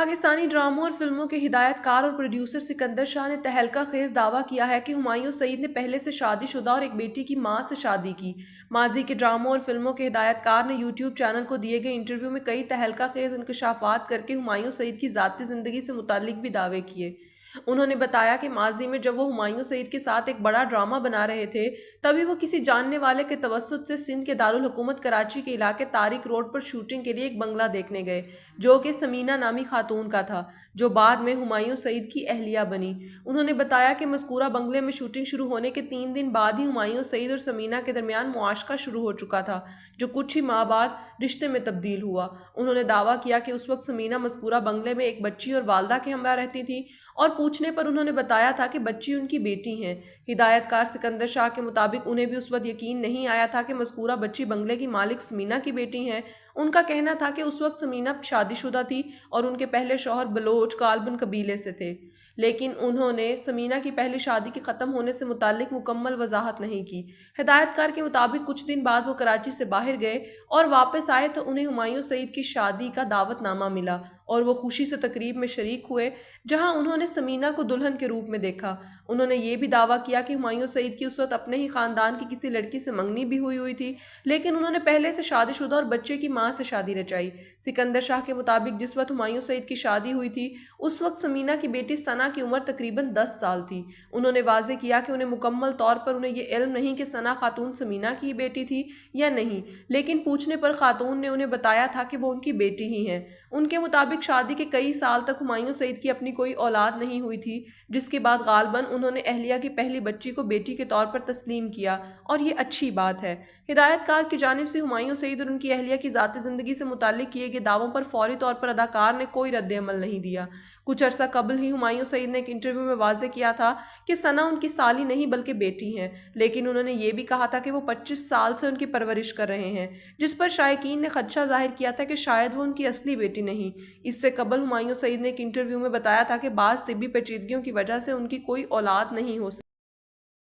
پاکستانی ڈراموں اور فلموں کے ہدایت کار اور پروڈیوسر سکندر شاہ نے تہلکہ خیز دعویٰ کیا ہے کہ ہمایوں سعید نے پہلے سے شادی شدہ اور ایک بیٹی کی ماں سے شادی کی۔ ماضی کے ڈراموں اور فلموں کے ہدایت کار نے یوٹیوب چینل کو دیے گئے انٹرویو میں کئی تہلکہ خیز انکشافات کر کے ہمایوں سعید کی ذاتی زندگی سے متعلق بھی دعوے کیے۔ انہوں نے بتایا کہ ماضی میں جب وہ ہمایوں سعید کے ساتھ ایک بڑا ڈرامہ بنا رہے تھے تبھی وہ کسی جاننے والے کے توسط سے سندھ کے دارالحکومت کراچی کے علاقے طارق روڈ پر شوٹنگ کے لیے ایک بنگلہ دیکھنے گئے جو کہ سمینہ نامی خاتون کا تھا جو بعد میں ہمایوں سعید کی اہلیہ بنی۔ انہوں نے بتایا کہ مذکورہ بنگلے میں شوٹنگ شروع ہونے کے 3 دن بعد ہی ہمایوں سعید اور سمینہ کے درمیان معاشقہ شروع ہو چکا تھا جو کچھ ہی ماہ بعد رشتے میں تبدیل ہوا۔ انہوں نے دعویٰ کیا کہ اس وقت سمینہ مذکورہ بنگلے میں ایک بچی اور والدہ کے ہمراہ رہتی تھی اور پوچھنے پر انہوں نے بتایا تھا کہ بچی ان کی بیٹی ہیں۔ ہدایت کار سکندر شاہ کے مطابق انہیں بھی اس وقت یقین نہیں آیا تھا کہ مذکورہ بچی بنگلے کی مالک سمینہ کی بیٹی ہیں۔ ان کا کہنا تھا کہ اس وقت سمینہ شادی شدہ تھی اور ان کے پہلے شوہر بلوچ کالبن قبیلے سے تھے، لیکن انہوں نے سمینہ کی پہلی شادی کے ختم ہونے سے متعلق مکمل وضاحت نہیں کی۔ ہدایت کار کے مطابق کچھ دن بعد وہ کراچی سے باہر گئے اور واپس آئے تو انہیں ہمایوں سعید کی شادی کا دعوت نامہ ملا اور وہ خوشی سے تقریب میں شریک ہوئے جہاں انہوں نے سمینہ کو دلہن کے روپ میں دیکھا۔ انہوں نے یہ بھی دعویٰ کیا کہ ہمایوں سعید کی اس وقت اپنے ہی خاندان کی کسی لڑکی سے منگنی بھی ہوئی تھی، لیکن انہوں نے پہلے سے شادی شدہ اور بچے کی ماں سے شادی رچائی۔ سکندر شاہ کے مطابق جس وقت ہمایوں سعید کی شادی ہوئی تھی اس وقت سمینہ کی بیٹی ثنا کی عمر تقریباً 10 سال تھی۔ انہوں نے واضح کیا کہ انہیں مکمل طور پر انہیں یہ علم نہیں کہ ثنا خاتون سمینہ کی بیٹی تھی یا نہیں، لیکن پوچھنے پر خاتون نے انہیں بتایا تھا کہ وہ ان کی بیٹی ہی ہیں۔ ان کے مطابق شادی کے کئی سال تک ہمایوں سعید کی اپنی کوئی اولاد نہیں ہوئی تھی، جس کے بعد غالباً انہوں نے اہلیہ کی پہلی بچی کو بیٹی کے طور پر تسلیم کیا اور یہ اچھی بات ہے۔ ہدایت کار کی جانب سے ہمایوں سعید اور ان کی اہلیہ کی ذاتی زندگی سے متعلق کیے گئے دعووں پر فوری طور پر اداکار نے کوئی رد عمل نہیں دیا۔ کچھ عرصہ قبل ہی ہمایوں سعید نے ایک انٹرویو میں واضح کیا تھا کہ ثنا ان کی سالی نہیں بلکہ بیٹی ہیں، لیکن انہوں نے یہ بھی کہا تھا کہ وہ 25 سال سے ان کی پرورش کر رہے ہیں، جس پر شائقین نے خدشہ ظاہر کیا تھا کہ شاید وہ ان کی اصلی بیٹی نہیں۔ اس سے قبل ہمایوں سعید نے ایک انٹرویو میں بتایا تھا کہ بعض طبی پیچیدگیوں کی وجہ سے ان کی کوئی اولاد نہیں ہو